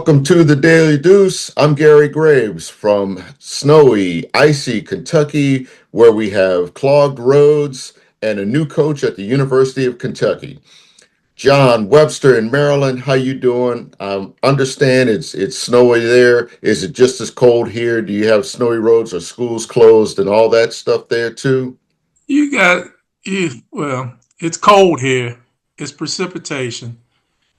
Welcome to the Daily Deuce. I'm Gary Graves from snowy, icy Kentucky, where we have clogged roads and a new coach at the University of Kentucky. John Webster in Maryland, how you doing? Understand it's snowy there. Is it just as cold here? Do you have snowy roads or schools closed and all that stuff there too? You got well, it's cold here. It's precipitation.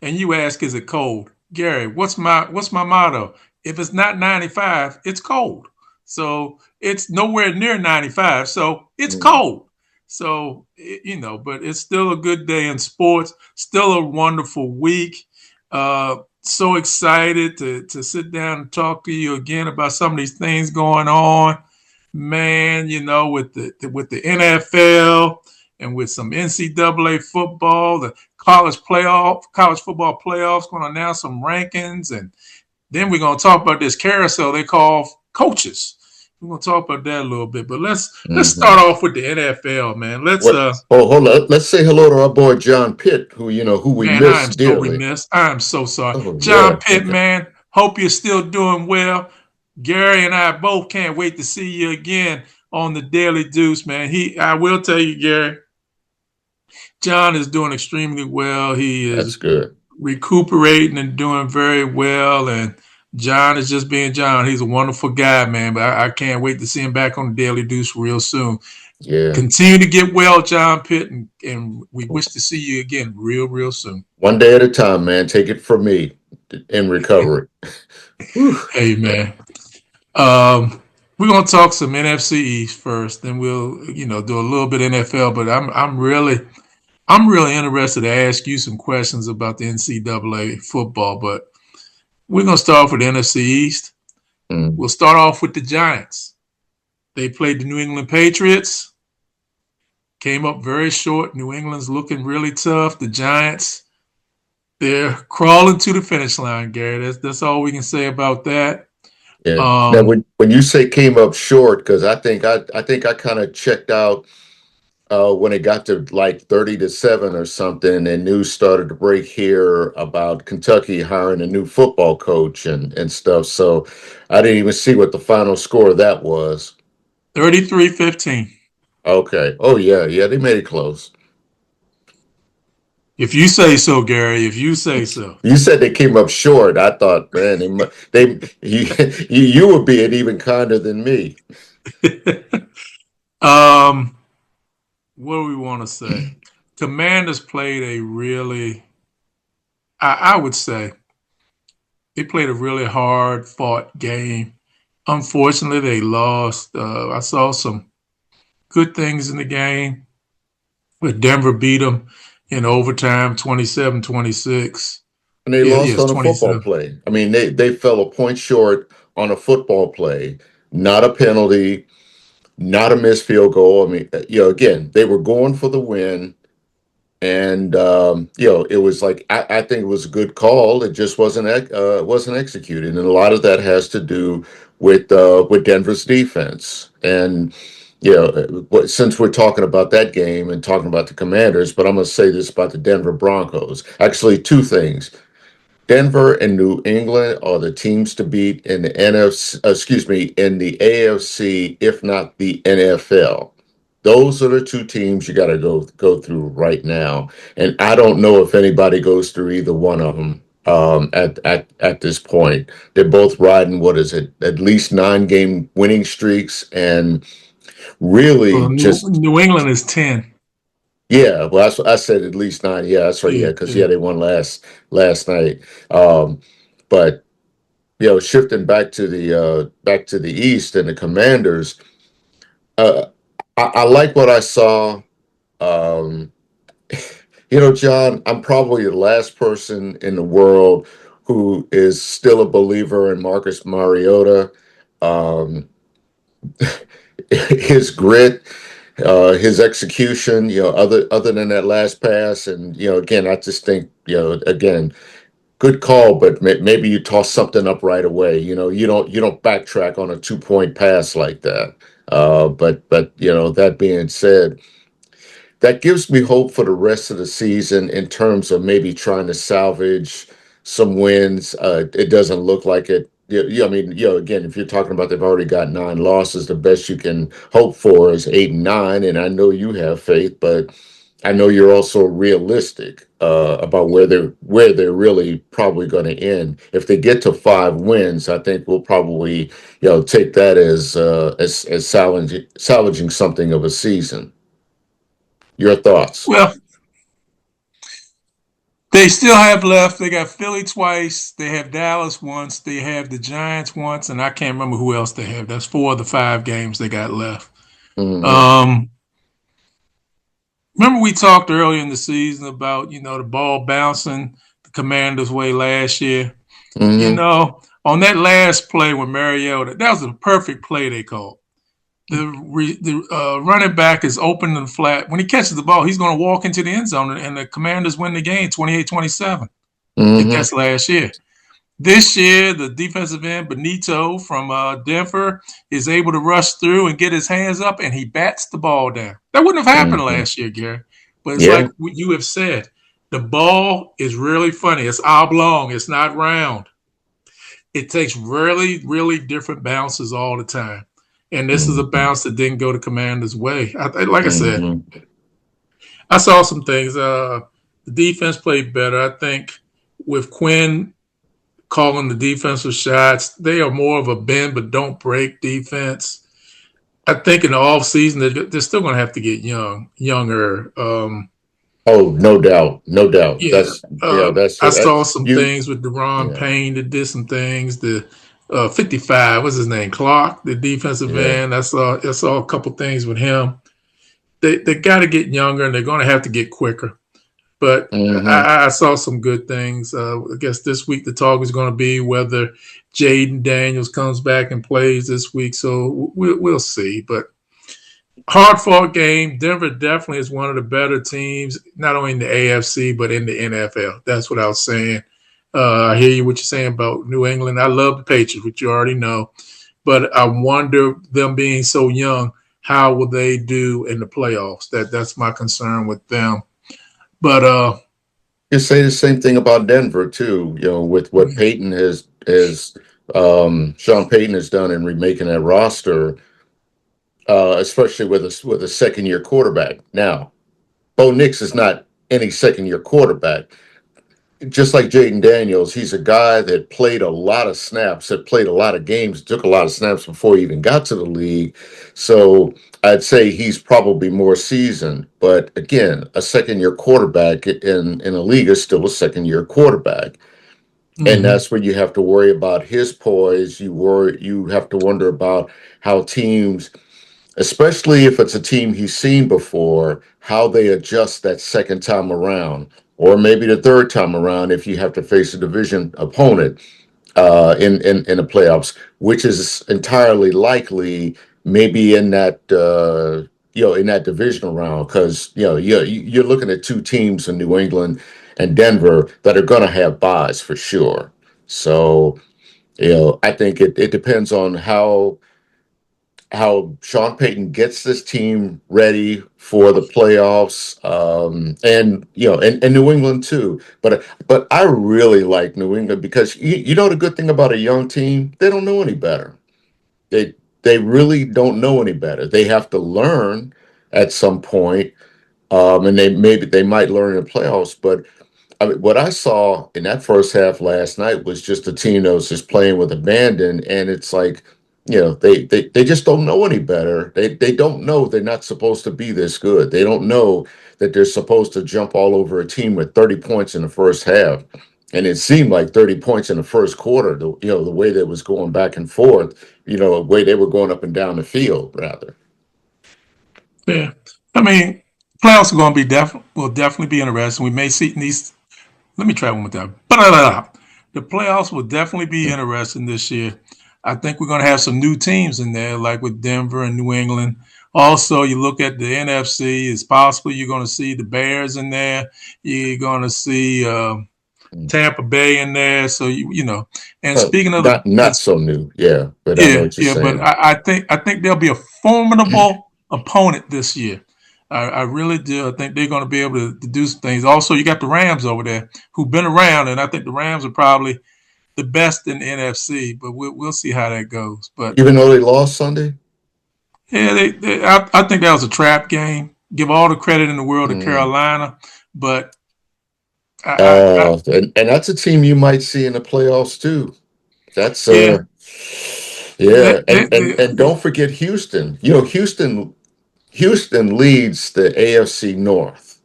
And you ask, is it cold? Gary, what's my motto? If it's not 95, it's cold. So it's nowhere near 95. So it's Mm. cold. So but it's still a good day in sports, still a wonderful week. So excited to sit down and talk to you again about some of these things going on, man, with the NFL and with some NCAA football, the college football playoffs, going to announce some rankings, and then we're going to talk about this carousel they call coaches. We're going to talk about that a little bit, but let's Hmm. start off with the NFL, man. Let's What? Oh, hold on. Let's say hello to our boy John Pitt, who we Man, I miss am so dearly. remiss. I am so sorry, Oh John yeah. Okay. Pittman. Hope you're still doing well. Gary and I both can't wait to see you again on the Daily Deuce, man. I will tell you, Gary, John is doing extremely well. He is That's good. recuperating and doing very well. And John is just being John. He's a wonderful guy, man. But I can't wait to see him back on the Daily Deuce real soon. Yeah. Continue to get well, John Pitt, and we wish to see you again real soon. One day at a time, man. Take it from me in recovery. Whew. Hey, man. Um, we're gonna talk some NFC East first, then we'll do a little bit NFL. But I'm really interested to ask you some questions about the NCAA football. But we're gonna start off with the NFC East. Mm. We'll start off with the Giants. They played the New England Patriots. Came up very short. New England's looking really tough. The Giants, they're crawling to the finish line, Gary. That's all we can say about that. Yeah. Now, Um, when you say came up short, because I think I kind of checked out when it got to like 30-7 or something, and news started to break here about Kentucky hiring a new football coach and stuff. So I didn't even see what the final score of that was. 33-15. Okay. Oh yeah, yeah, they made it close. If you say so, Gary, if you say so. You said they came up short. I thought, man, they you were being even kinder than me. um, what do we want to say? Commanders played a really, I would say, they played a really hard fought game. Unfortunately, they lost. I saw some good things in the game, but Denver beat them in overtime 27-26. And they Yeah, lost yes, on a football 27. play. I mean, they fell a point short on a football play, not a penalty, not a missed field goal. I mean, again, they were going for the win, and it was like I think it was a good call. It just wasn't executed, and a lot of that has to do with Denver's defense. And since we're talking about that game and talking about the Commanders, but I'm going to say this about the Denver Broncos. Actually, two things. Denver and New England are the teams to beat in the NFC, excuse me, in the AFC, if not the NFL. Those are the two teams you got to go through right now, and I don't know if anybody goes through either one of them at this point. They're both riding what is it, at least 9 game winning streaks, and Well, really New, just New England is 10. yeah. Well, I said at least 9. Yeah, that's right. Yeah, Yeah, because yeah. yeah, they won last night. But shifting back to the East and the Commanders, uh, I like what I saw. Um, John, I'm probably the last person in the world who is still a believer in Marcus Mariota. Um, his grit, his execution, other than that last pass, and again, I just think, again, good call, but maybe you toss something up right away. You don't backtrack on a 2 point pass like that. But that being said, that gives me hope for the rest of the season in terms of maybe trying to salvage some wins. It doesn't look like it. Yeah, I mean, again, if you're talking about they've already got 9 losses, the best you can hope for is 8 and 9. And I know you have faith, but I know you're also realistic about where they're really probably going to end. If they get to 5 wins, I think we'll probably take that as salvaging something of a season. Your thoughts? Well, they still have left. They got Philly twice. They have Dallas once. They have the Giants once, and I can't remember who else they have. That's 4 of the 5 games they got left. Hmm. Um, Remember we talked earlier in the season about the ball bouncing the Commanders' way last year. Hmm. On that last play with Mariota, that was a perfect play they called. The running back is open and flat. When he catches the ball, he's going to walk into the end zone, and the Commanders win the game 28-27. And Hmm. that's last year. This year, the defensive end, Benito from Denver, is able to rush through and get his hands up, and he bats the ball down. That wouldn't have happened Hmm. last year, Gary. But it's Yeah. like what you have said. The ball is really funny. It's oblong. It's not round. It takes really, really different bounces all the time. And this is a Hmm. bounce that didn't go the Commander's way. Like I said, Hmm. I saw some things. The defense played better. I think with Quinn calling the defensive shots, they are more of a bend but don't break defense. I think in the offseason, they're still going to have to get younger. Oh, no doubt, no doubt. Yeah, That's I it. saw some You, things with Deron yeah, Payne that did some things. The 55, what's his name? Clark, the defensive yeah. end. I saw a couple things with him. They got to get younger, and they're going to have to get quicker. But Hmm. I saw some good things. I guess this week the talk is going to be whether Jaden Daniels comes back and plays this week. So we'll see. But hard fought game. Denver definitely is one of the better teams, not only in the AFC but in the NFL. That's what I was saying. I hear you what you're saying about New England. I love the Patriots, which you already know, but I wonder them being so young, how will they do in the playoffs? That's my concern with them. But You say the same thing about Denver too. With what Peyton has Sean Payton has done in remaking that roster, especially with a second year quarterback. Now, Bo Nix is not any second year quarterback. Just like Jaden Daniels, he's a guy that played a lot of snaps, that played a lot of games, took a lot of snaps before he even got to the league. So I'd say he's probably more seasoned. But again, a second year quarterback in a league is still a second year quarterback. And mm-hmm. that's where you have to worry about his poise. You have to wonder about how teams, especially if it's a team he's seen before, how they adjust that second time around, or maybe the third time around if you have to face a division opponent in the playoffs, which is entirely likely maybe in that divisional round because you're looking at 2 teams in New England and Denver that are going to have buys for sure. So I think it depends on how Sean Payton gets this team ready for the playoffs, and New England too. But I really like New England because you know the good thing about a young team, they don't know any better. They they really don't know any better. They have to learn at some point, and they might learn in the playoffs. But I mean, what I saw in that first half last night was just a team that was just playing with abandon, and it's like, they just don't know any better. They don't know they're not supposed to be this good. They don't know that they're supposed to jump all over a team with 30 points in the first half, and it seemed like 30 points in the first quarter. The way that was going back and forth, the way they were going up and down the field, rather. Yeah, I mean, playoffs are going to be will definitely be interesting. We may see these. Let me try one more time. The playoffs will definitely be interesting this year. I think we're going to have some new teams in there, like with Denver and New England. Also, you look at the NFC. It's possible you're going to see the Bears in there. You're going to see Tampa Bay in there. So And speaking of Not so new, yeah, but I know yeah, what you're yeah, but saying. I think there'll be a formidable opponent this year. I really do. I think they're going to be able to do some things. Also, you got the Rams over there who've been around, and I think the Rams are probably the best in the NFC. But we'll see how that goes. But Even though they lost Sunday. yeah, I think that was a trap game. Give all the credit in the world to Mm. Carolina, but I And that's a team you might see in the playoffs too. That's yeah, yeah, and don't forget Houston. You know, Houston leads the AFC North.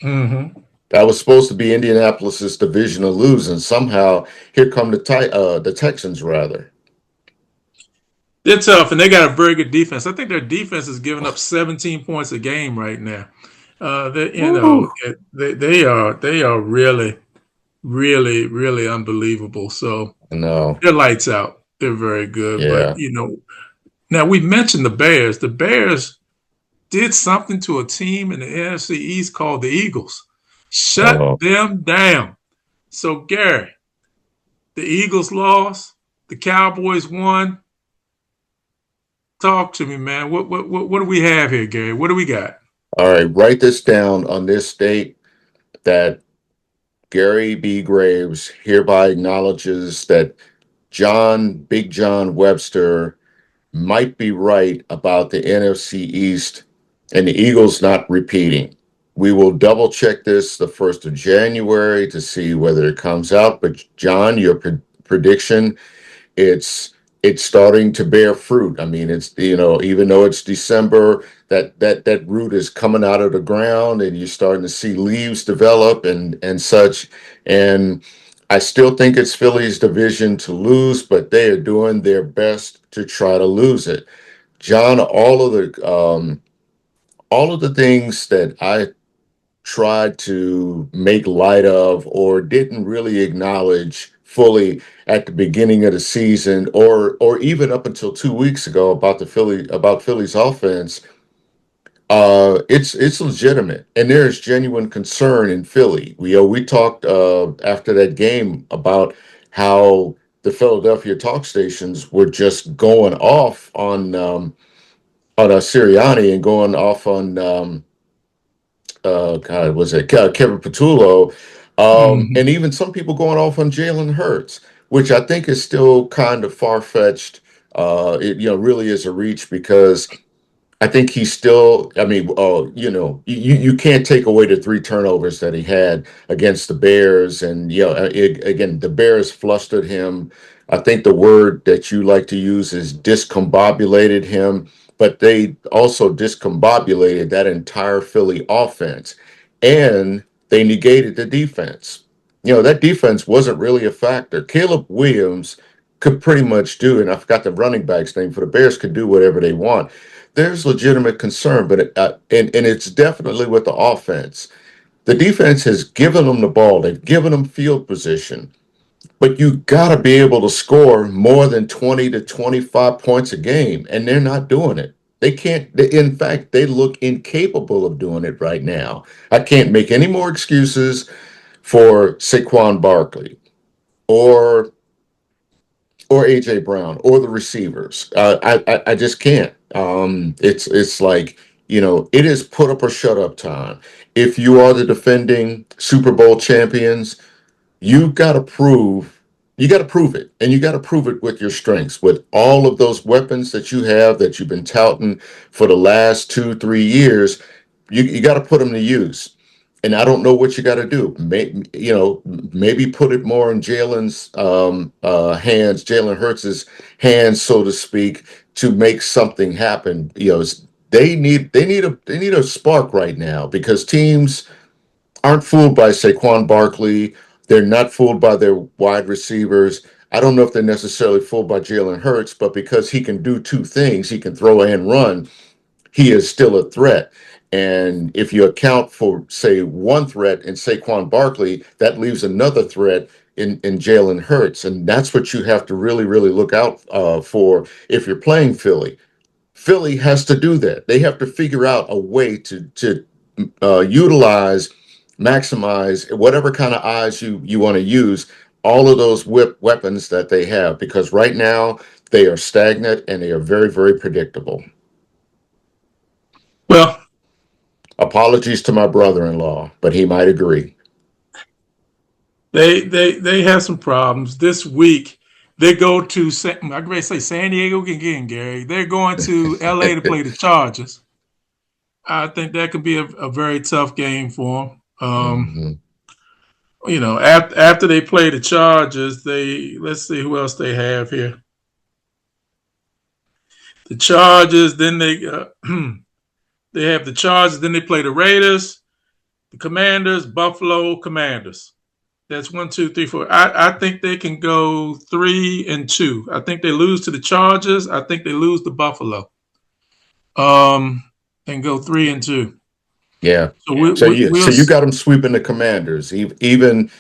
mm-hmm. That was supposed to be Indianapolis's division to lose, and somehow here come the Texans rather. They're tough, and they got a very good defense. I think their defense is giving up 17 points a game right now. Woo. They are really, really, really unbelievable. So No, they're lights out. They're very good. But yeah. now we mentioned the Bears. The Bears did something to a team in the NFC East called the Eagles. Shut Oh, them down. So Gary, the Eagles lost. The Cowboys won. Talk to me, man. What do we have here, Gary? What do we got? all right. Write this down on this date that Gary B. Graves hereby acknowledges that Big John Webster might be right about the NFC East and the Eagles not repeating. We will double check this the 1st of January to see whether it comes out. But, John, your prediction, it's it's starting to bear fruit. I mean, it's even though it's December, that root is coming out of the ground, and you're starting to see leaves develop and such. And I still think it's Philly's division to lose, but they are doing their best to try to lose it. John, all of the things that I tried to make light of or didn't really acknowledge fully at the beginning of the season or even up until 2 weeks ago about Philly's offense, it's legitimate and there's genuine concern in Philly. We talked after that game about how the Philadelphia talk stations were just going off on Sirianni and going off on God, was it Kevin Patullo, Mm-hmm. and even some people going off on Jalen Hurts, which I think is still kind of far fetched. It really is a reach because I think he's still. I mean, you can't take away the three turnovers that he had against the Bears, and again, the Bears flustered him. I think the word that you like to use is discombobulated him, but they also discombobulated that entire Philly offense, and they negated the defense. That defense wasn't really a factor. Caleb Williams could pretty much do, and I forgot the running back's name for the Bears, could do whatever they want. There's legitimate concern, but and it's definitely with the offense. The defense has given them the ball. They've given them field position, but you got to be able to score more than 20 to 25 points a game, and they're not doing it. They can't. In fact, they look incapable of doing it right now. I can't make any more excuses for Saquon Barkley or AJ Brown or the receivers. I just can't. It's like it is put up or shut up time. If you are the defending Super Bowl champions, you got to prove it, and you got to prove it with your strengths, with all of those weapons that you have that you've been touting for the last 2 3 years. You got to put them to use. And I don't know what you got to do. Maybe put it more in Jalen Hurts's hands, so to speak, to make something happen. They need a spark right now because teams aren't fooled by Saquon Barkley. They're not fooled by their wide receivers. I don't know if they're necessarily fooled by Jalen Hurts, but because he can do two things, he can throw and run, he is still a threat. And if you account for, say, one threat in Saquon Barkley, that leaves another threat in Jalen Hurts. And that's what you have to really, really look out for if you're playing Philly. Philly has to do that. They have to figure out a way to utilize, maximize whatever kind of eyes you want to use, all of those weapons that they have, because right now they are stagnant and they are very, very predictable. Well, Apologies to my brother-in-law, but he might agree. They have some problems this week. They go to I'm going to say San Diego again, Gary. They're going to LA to play the Chargers. I think that could be a very tough game for them. Mhm. After they play the Chargers, they let's see who else they have here. The Chargers, then they have the Chargers, then they play the Raiders, the Commanders, Buffalo Commanders. That's 1, 2, 3, 4. I think they can go 3-2. I think they lose to the Chargers. I think they lose to Buffalo. Um, and go 3-2. Yeah. So we, So we, you we'll so you got them sweeping the Commanders, even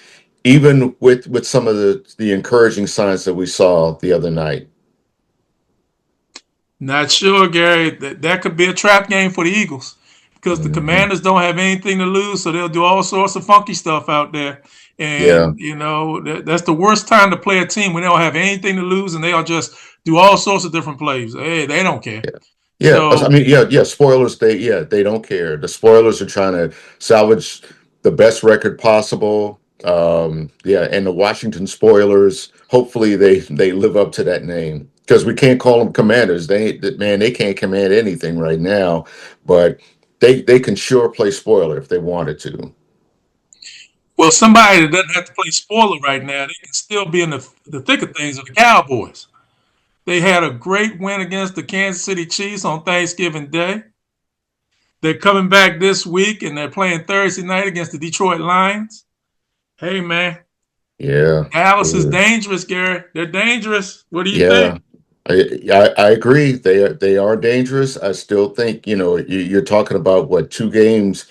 with some of the encouraging signs that we saw the other night. not sure, Gary. That could be a trap game for the Eagles because the Hmm. Commanders don't have anything to lose, so they'll do all sorts of funky stuff out there. Yeah. And that's the worst time to play a team when they don't have anything to lose and they'll just do all sorts of different plays. Hey, they don't care. Yeah. Yeah. I So mean, yeah. Spoilers. They don't care. The spoilers are trying to salvage the best record possible. Yeah, and the Washington spoilers. Hopefully, they live up to that name because we can't call them commanders. They can't command anything right now, but they can sure play spoiler if they wanted to. well, somebody that doesn't have to play spoiler right now, they can still be in the thick of things with the Cowboys. They had a great win against the Kansas City Chiefs on Thanksgiving Day. They're coming back this week and they're playing Thursday night against the Detroit Lions. Hey, man, Yeah. Dallas is Yeah. dangerous, Gary. They're dangerous. What do you Yeah, think? I agree. They are dangerous. I still think you're talking about what, 2 games.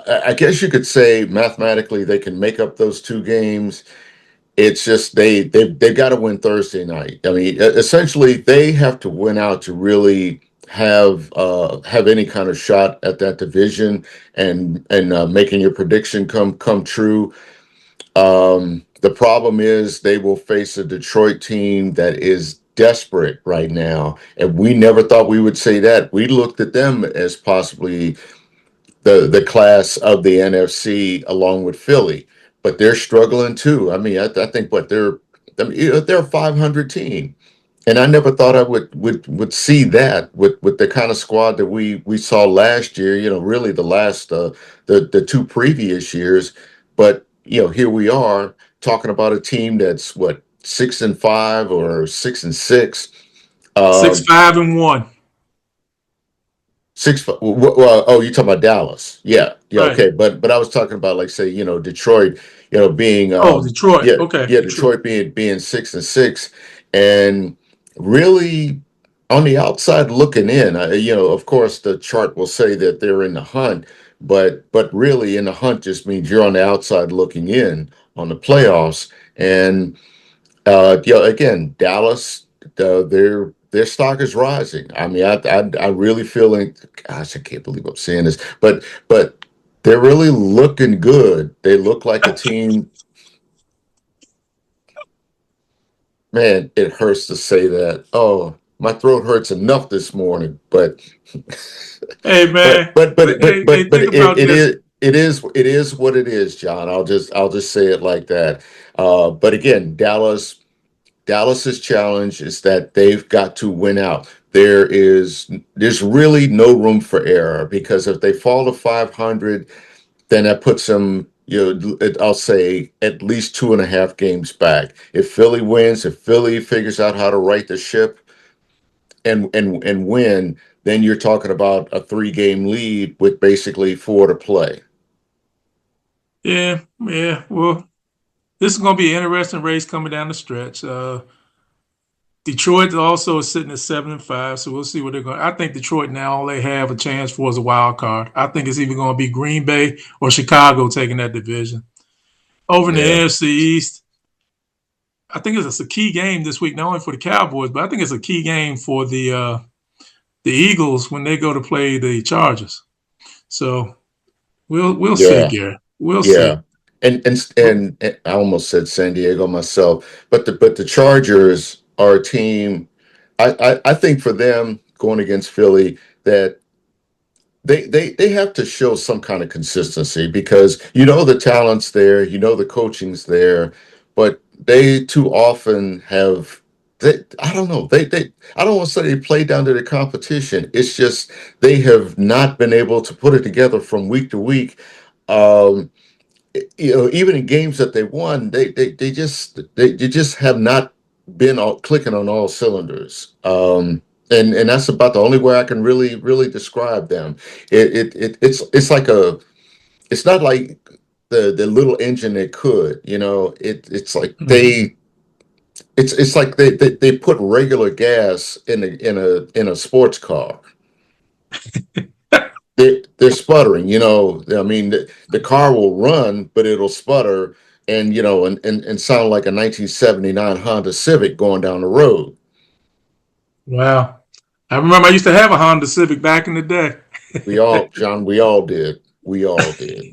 I guess you could say mathematically they can make up those 2 games. It's just they've got to win Thursday night. I mean, essentially they have to win out to really have any kind of shot at that division and making your prediction come true. The problem is they will face a Detroit team that is desperate right now. And we never thought we would say that. We looked at them as possibly the class of the NFC along with Philly, but they're struggling too. I mean, I think they're a 500 team. And I never thought I would see that with the kind of squad that we saw last year. Really the last the 2 previous years. But here we are talking about a team that's what, 6-5 or 6-6. Six, Um, 5-1. Well, oh, you talking about Dallas? Yeah, yeah, Right. okay. But I was talking about, like, say, Detroit, being Oh, Detroit. yeah, Okay, yeah, Detroit. Detroit being 6-6, and really on the outside looking in, of course the chart will say that they're in the hunt, but really in the hunt just means you're on the outside looking in on the playoffs, and again, Dallas, their stock is rising. I mean, I really feel like, gosh, I can't believe I'm saying this, but they're really looking good. They look like a team. Man, it hurts to say that. Oh, my throat hurts enough this morning, but Hey, but man. but But but but hey, but hey, but think it, about it this. is it is what it is, John. I'll just say it like that. But again, Dallas's challenge is that they've got to win out. There's really no room for error because if they fall to 500, then that puts them, I'll say at least 2.5 games back. If Philly wins, if Philly figures out how to right the ship and win, then you're talking about a 3-game lead with basically 4 to play. Yeah, yeah. Well, this is going to be an interesting race coming down the stretch. Detroit also is sitting at 7-5, so we'll see what they're going. I think Detroit now all they have a chance for is a wild card. I think it's either going to be Green Bay or Chicago taking that division. Over in the Yeah, NFC East, I think it's a key game this week, not only for the Cowboys, but I think it's a key game for the Eagles when they go to play the Chargers. So we'll see, yeah. Gary. We'll see. Yeah, and I almost said San Diego myself, but the Chargers are a team. I think for them going against Philly that they have to show some kind of consistency because the talent's there, the coaching's there, but they too often have I don't know, they I don't want to say they play down to the competition. It's just they have not been able to put it together from week to week. Um, Even in games that they won, they just have not been all clicking on all cylinders. And that's about the only way I can really describe them. It's like it's not like the little engine that could, it's like Mhm. it's like they put regular gas in a sports car. They're sputtering, I mean, the car will run, but it'll sputter and and sound like a 1979 Honda Civic going down the road. Wow. I remember I used to have a Honda Civic back in the day. John, we all did. We all did.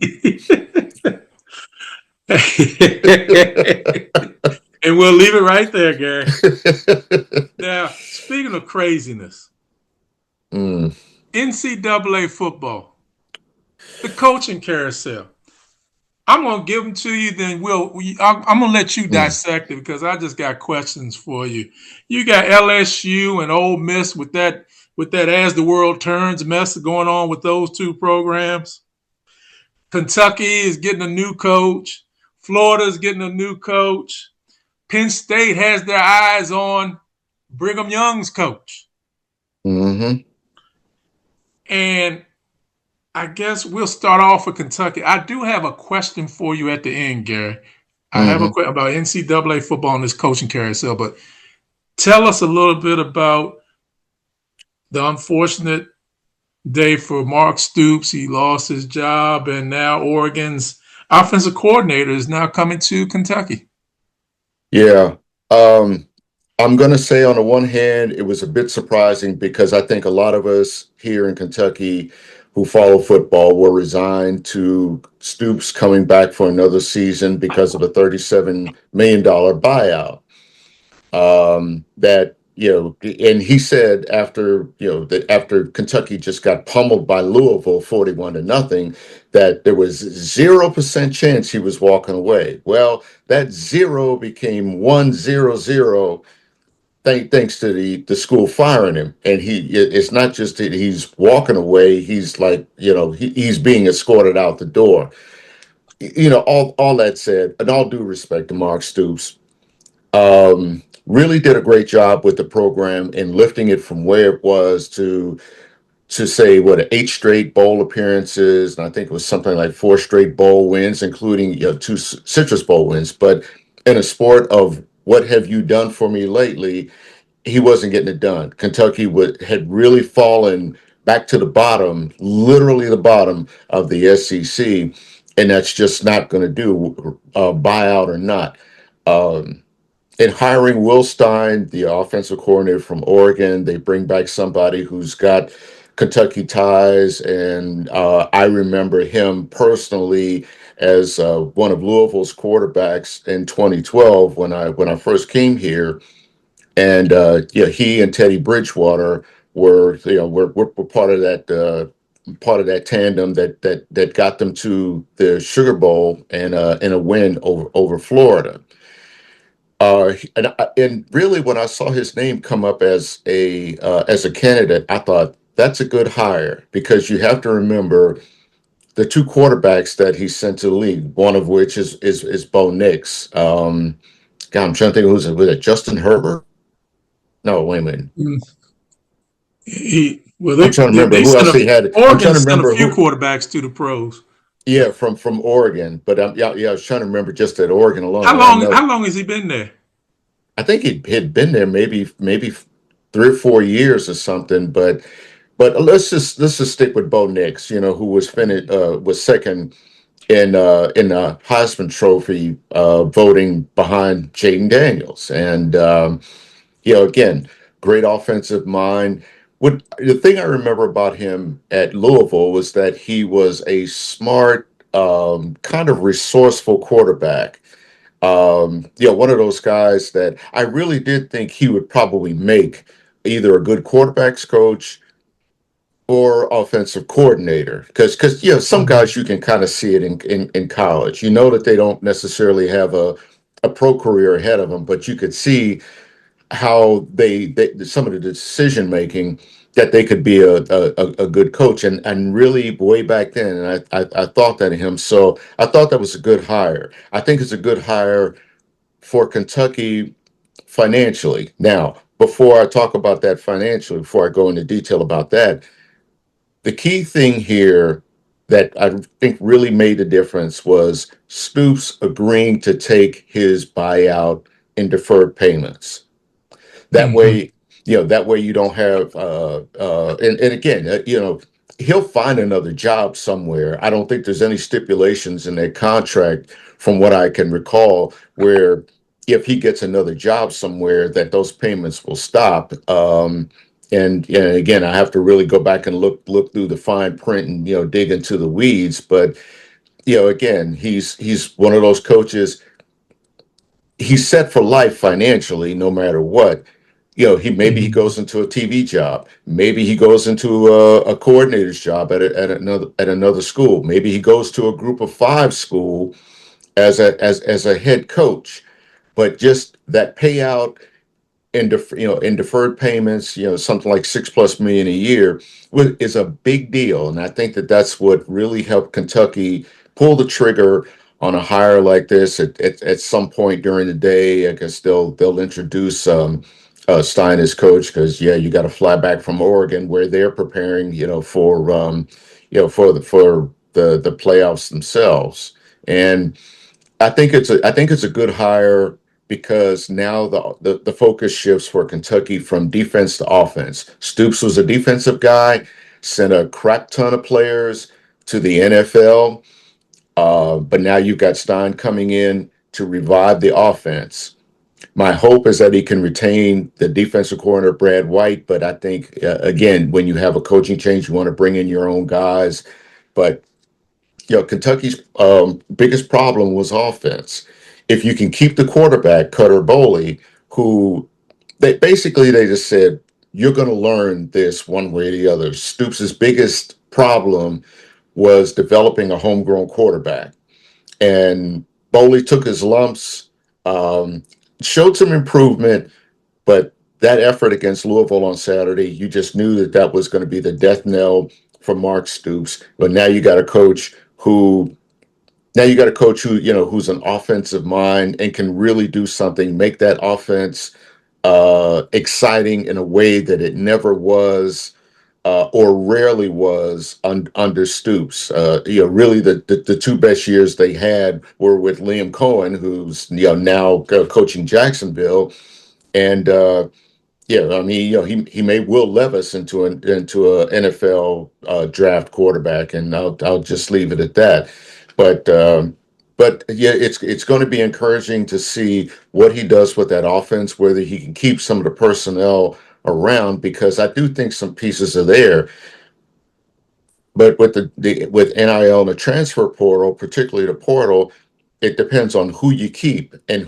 And we'll leave it right there, Gary. Now, speaking of craziness, Mm, NCAA football, the coaching carousel. I'm gonna give them to you. Then I'm gonna let you mm, dissect it because I just got questions for you. You got LSU and Ole Miss with that as the world turns mess going on with those two programs. Kentucky is getting a new coach. Florida is getting a new coach. Penn State has their eyes on Brigham Young's coach. hmm And I guess we'll start off with Kentucky. I do have a question for you at the end, Gary. I have a hmm question about NCAA football and this coaching carousel, but tell us a little bit about the unfortunate day for Mark Stoops. He lost his job, and now Oregon's offensive coordinator is now coming to Kentucky. Yeah. Um, I'm going to say on the one hand, it was a bit surprising because I think a lot of us here in Kentucky who follow football were resigned to Stoops coming back for another season because of a $37 million buyout. That, and he said after, that after Kentucky just got pummeled by Louisville 41-0, that there was 0% chance he was walking away. Well, that zero became 100 thanks to the school firing him. And it's not just that he's walking away, he's like, he's being escorted out the door. All that said, and all due respect to Mark Stoops, really did a great job with the program and lifting it from where it was to say what eight straight bowl appearances, and I think it was something like four straight bowl wins, including two Citrus Bowl wins. But in a sport of what have you done for me lately, he wasn't getting it done. Kentucky had really fallen back to the bottom, literally the bottom of the SEC, and that's just not going to do, buyout or not. Um, in hiring Will Stein, the offensive coordinator from Oregon, they bring back somebody who's got Kentucky ties, and I remember him personally as one of Louisville's quarterbacks in 2012 when I first came here, and yeah, he and Teddy Bridgewater were part of that tandem that got them to the Sugar Bowl and a win over Florida. And really, when I saw his name come up as a candidate, I thought that's a good hire because you have to remember the two quarterbacks that he sent to the league. One of which is Bo Nix. God, I'm trying to think was it Justin Herbert? No, wait a minute. Well, I'm trying to remember they who sent else he had. I'm Oregon trying to sent a remember few who. quarterbacks to the pros. Yeah, from Oregon, but yeah, I was trying to remember just at Oregon alone, How and I long? know How long has he been there? I think he had been there maybe 3 or 4 years or something, but let's just stick with Bo Nix, who was second in the Heisman Trophy voting behind Jaden Daniels, and again, great offensive mind. What the thing I remember about him at Louisville was that he was a smart, kind of resourceful quarterback. One of those guys that I really did think he would probably make either a good quarterbacks coach or offensive coordinator, because some Hmm. guys you can kind of see it in college. You know that they don't necessarily have a pro career ahead of them, but you could see how they some of the decision making that they could be a good coach, and really way back then, and I thought that of him. So I thought that was a good hire. I think it's a good hire for Kentucky financially. Now, before I talk about that financially, before I go into detail about that, the key thing here that I think really made a difference was Stoops agreeing to take his buyout in deferred payments. That Hmm. way, that way you don't have, and again, he'll find another job somewhere. I don't think there's any stipulations in that contract, from what I can recall, where if he gets another job somewhere, that those payments will stop. And again, I have to really go back and look through the fine print and dig into the weeds. But again, he's one of those coaches. He's set for life financially, no matter what. He maybe he Hmm. goes into a TV job, maybe he goes into a coordinator's job at another school, maybe he goes to a group of five school as a head coach. But just that payout in deferred payments, something like 6+ million a year is a big deal, and I think that that's what really helped Kentucky pull the trigger on a hire like this. At some point during the day, I guess they'll introduce Stein as coach, because you got to fly back from Oregon where they're preparing, for the playoffs themselves. And I think it's a good hire, because now the focus shifts for Kentucky from defense to offense. Stoops was a defensive guy, sent a crap ton of players to the NFL, but now you've got Stein coming in to revive the offense. My hope is that he can retain the defensive coordinator Brad White, but I think again, when you have a coaching change, you want to bring in your own guys. But Kentucky's biggest problem was offense. If you can keep the quarterback, Cutter Boley, who they just said, you're going to learn this one way or the other. Stoops' biggest problem was developing a homegrown quarterback. And Boley took his lumps, um, showed some improvement, but that effort against Louisville on Saturday, you just knew that that was going to be the death knell for Mark Stoops. But now you got a coach who who's an offensive mind and can really do something, make that offense exciting in a way that it never was, or rarely was under Stoops. Really the two best years they had were with Liam Cohen, who's now coaching Jacksonville, and yeah, I mean, he made Will Levis into a NFL draft quarterback, and I'll just leave it at that. But yeah, it's going to be encouraging to see what he does with that offense, whether he can keep some of the personnel around, because I do think some pieces are there. But with NIL and the transfer portal, particularly the portal, it depends on who you keep, and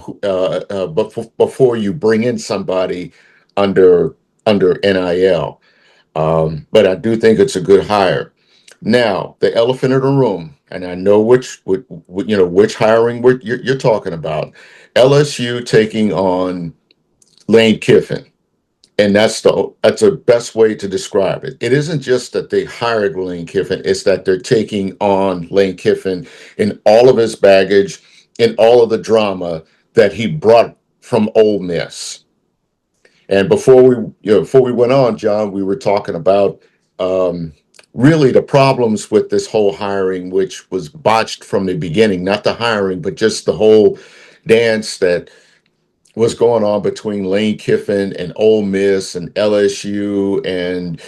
before you bring in somebody under under NIL. But I do think it's a good hire. Now, the elephant in the room, and I know which hiring you're talking about. LSU taking on Lane Kiffin. And that's the best way to describe it. It isn't just that they hired Lane Kiffin, it's that they're taking on Lane Kiffin in all of his baggage, in all of the drama that he brought from Ole Miss. And before we went on, John, we were talking about um, really the problems with this whole hiring, which was botched from the beginning. Not the hiring, but just the whole dance that was going on between Lane Kiffin and Ole Miss and LSU, and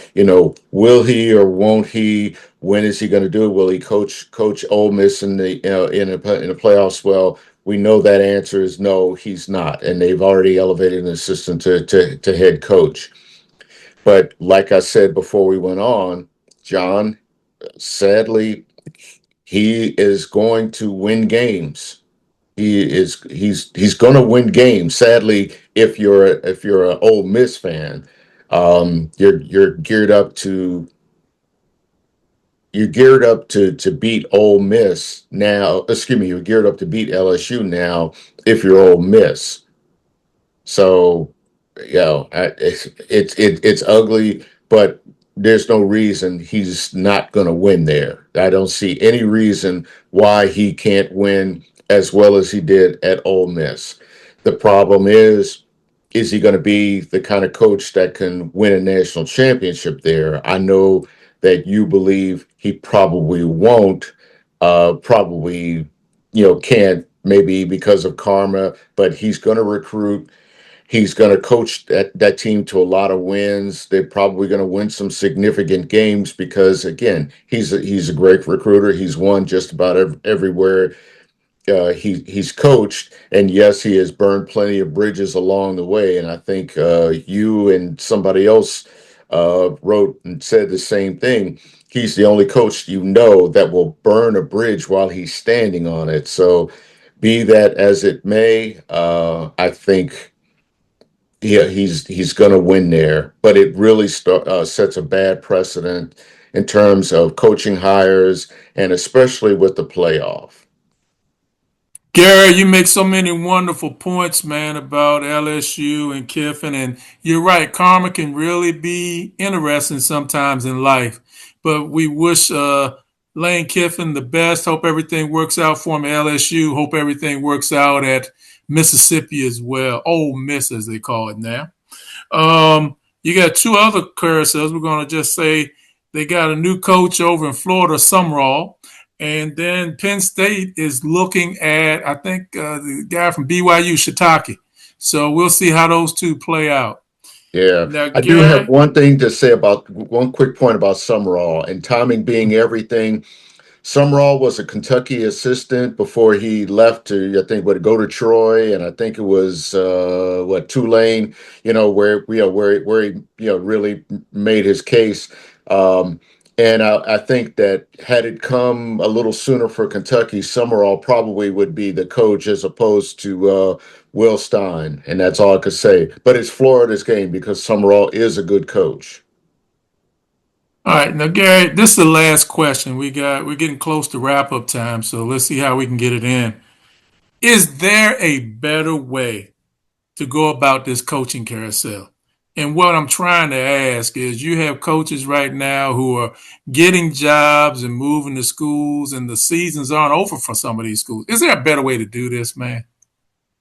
will he or won't he? When is he going to do it? Will he coach Ole Miss in the in the playoffs? Well, we know that answer is no, he's not, and they've already elevated an assistant to head coach. But like I said before we went on, John, sadly, he is going to win games. He's going to win games. Sadly, if you're an Ole Miss fan, you're geared up to. you're geared up to beat Ole Miss now. Excuse me, you're geared up to beat LSU now if you're Ole Miss. So, it's ugly, but there's no reason he's not going to win there. I don't see any reason why he can't win as well as he did at Ole Miss. The problem is he going to be the kind of coach that can win a national championship there? I know that you believe he probably won't, probably, can't, maybe because of karma, but he's going to recruit. He's going to coach that team to a lot of wins. They're probably going to win some significant games because, again, he's a great recruiter. He's won just about everywhere he's coached, and yes, he has burned plenty of bridges along the way. And I think you and somebody else wrote and said the same thing. He's the only coach that will burn a bridge while he's standing on it. So, be that as it may, I think he's going to win there, but it really sets a bad precedent in terms of coaching hires and especially with the playoff. Gary, you make so many wonderful points, man, about LSU and Kiffin. And you're right, karma can really be interesting sometimes in life. But we wish Lane Kiffin the best. Hope everything works out for him at LSU. Hope everything works out at Mississippi as well. Ole Miss, as they call it now. You got two other carousels. We're going to just say they got a new coach over in Florida, Sumrall. And then Penn State is looking at, I think, the guy from BYU, Shiitake. So we'll see how those two play out. Yeah, Now, I do have Gary, one thing to say about one quick point about Summerall and timing being everything. Summerall was a Kentucky assistant before he left to, I think, go to Troy, and I think it was Tulane, where he really made his case. Um, and I think that had it come a little sooner for Kentucky, Summerall probably would be the coach as opposed to Will Stein, and that's all I could say. But it's Florida's game because Summerall is a good coach. all right, now Gary, this is the last question. We're getting close to wrap up time, so let's see how we can get it in. Is there a better way to go about this coaching carousel? And what I'm trying to ask is you have coaches right now who are getting jobs and moving to schools, and the seasons aren't over for some of these schools. Is there a better way to do this, man?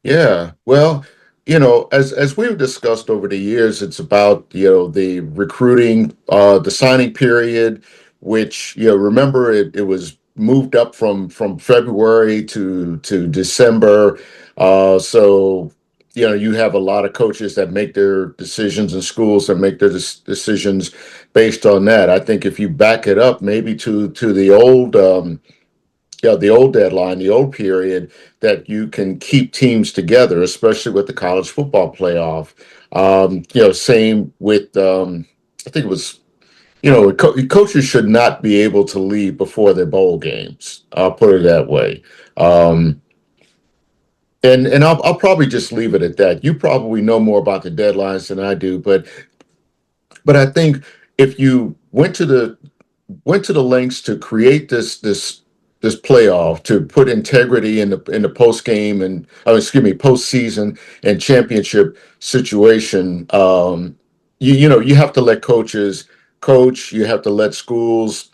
Yeah, well, as we've discussed over the years, it's about the recruiting, the signing period, which remember it was moved up from February to December, so you have a lot of coaches that make their decisions and schools that make their decisions based on that. I think if you back it up maybe to the old. The old deadline, the old period, that you can keep teams together, especially with the college football playoff. Same with, I think it was, coaches should not be able to leave before their bowl games. I'll put it that way. Um, and I'll probably just leave it at that. You probably know more about the deadlines than I do, but I think if you went to the lengths to create this playoff to put integrity in the post game and excuse me postseason and championship situation. You have to let coaches coach. You have to let schools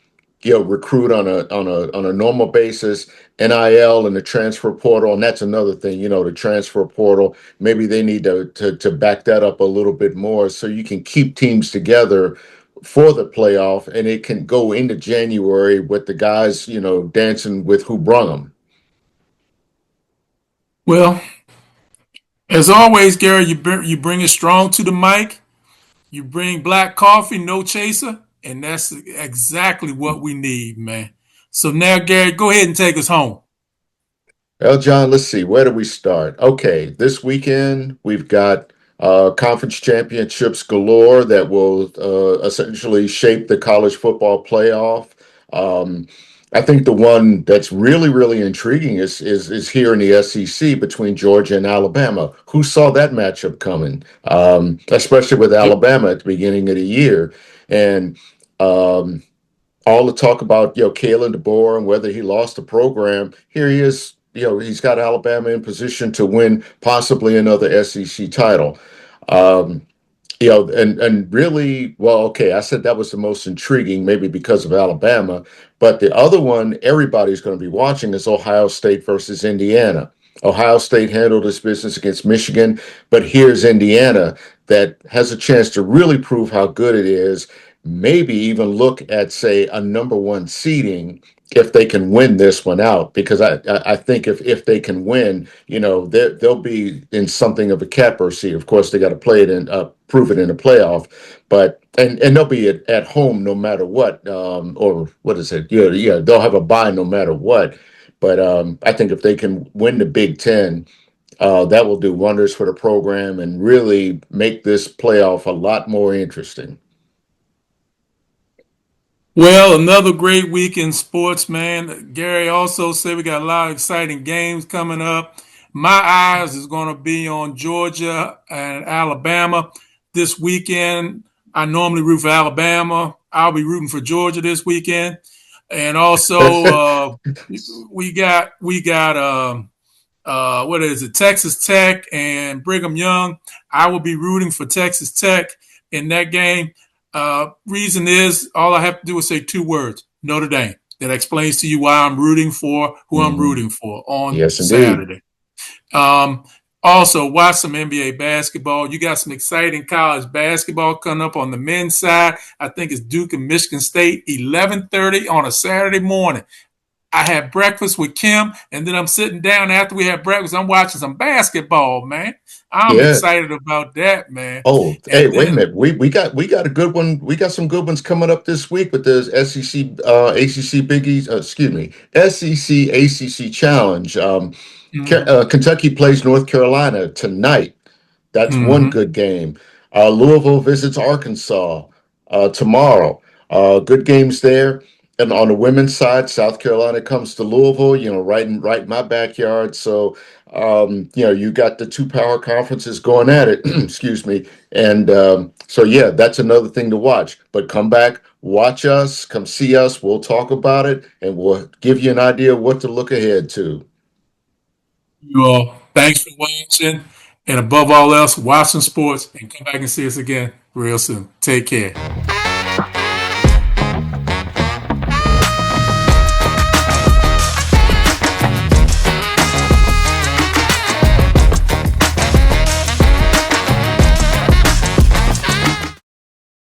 recruit on a normal basis. NIL and the transfer portal, and that's another thing. The transfer portal. Maybe they need to back that up a little bit more so you can keep teams together for the playoff, and it can go into January with the guys, dancing with who brung them. Well, as always, Gary, you bring it strong to the mic. You bring black coffee, no chaser, and that's exactly what we need, man. So now, Gary, go ahead and take us home. Well, John, let's see. Where do we start? Okay, this weekend we've got conference championships galore that will essentially shape the college football playoff. Um, I think the one that's really, really intriguing is here in the SEC between Georgia and Alabama. Who saw that matchup coming? Especially with Yep. Alabama at the beginning of the year, and um, all the talk about, Kalen DeBoer and whether he lost the program, here he is. He's got Alabama in position to win possibly another SEC title. Um, and really, well, okay, I said that was the most intriguing, maybe because of Alabama, but the other one everybody's going to be watching is Ohio State versus Indiana. Ohio State handled its business against Michigan, but here's Indiana that has a chance to really prove how good it is, maybe even look at, say, a number one seeding if they can win this one out. Because I think if they can win, they'll be in something of a catbird seat. Of course, they got to play it and prove it in the playoff, but and they'll be at home no matter what, or what is it? Yeah, they'll have a bye no matter what. But I think if they can win the Big Ten, that will do wonders for the program and really make this playoff a lot more interesting. Well, another great week in sports, man. Gary also said we got a lot of exciting games coming up. My eyes is going to be on Georgia and Alabama this weekend. I normally root for Alabama. I'll be rooting for Georgia this weekend, and also we got what is it? Texas Tech and Brigham Young. I will be rooting for Texas Tech in that game. Reason is all I have to do is say two words: Notre Dame. That explains to you why I'm rooting for who I'm Hmm. rooting for on Yes, indeed. Saturday. Um, Also, watch some NBA basketball. You got some exciting college basketball coming up on the men's side. I think it's Duke and Michigan State, 11:30 on a Saturday morning. I had breakfast with Kim, and then I'm sitting down after we had breakfast. I'm watching some basketball, man. I'm Yeah. excited about that, man. Oh, hey, And wait a then, minute. We got a good one. We got some good ones coming up this week with the SEC, ACC Biggies. Excuse me, SEC ACC Challenge. mm-hmm, Kentucky plays North Carolina tonight. That's one mm-hmm. good game. Louisville visits Arkansas tomorrow. Good games there. And on the women's side, South Carolina comes to Louisville, right in my backyard. So, you got the two power conferences going at it. Excuse me. And so, yeah, that's another thing to watch. But come back, watch us, come see us. We'll talk about it, and we'll give you an idea of what to look ahead to. You all, thanks for watching. And above all else, watch some sports and come back and see us again real soon. Take care.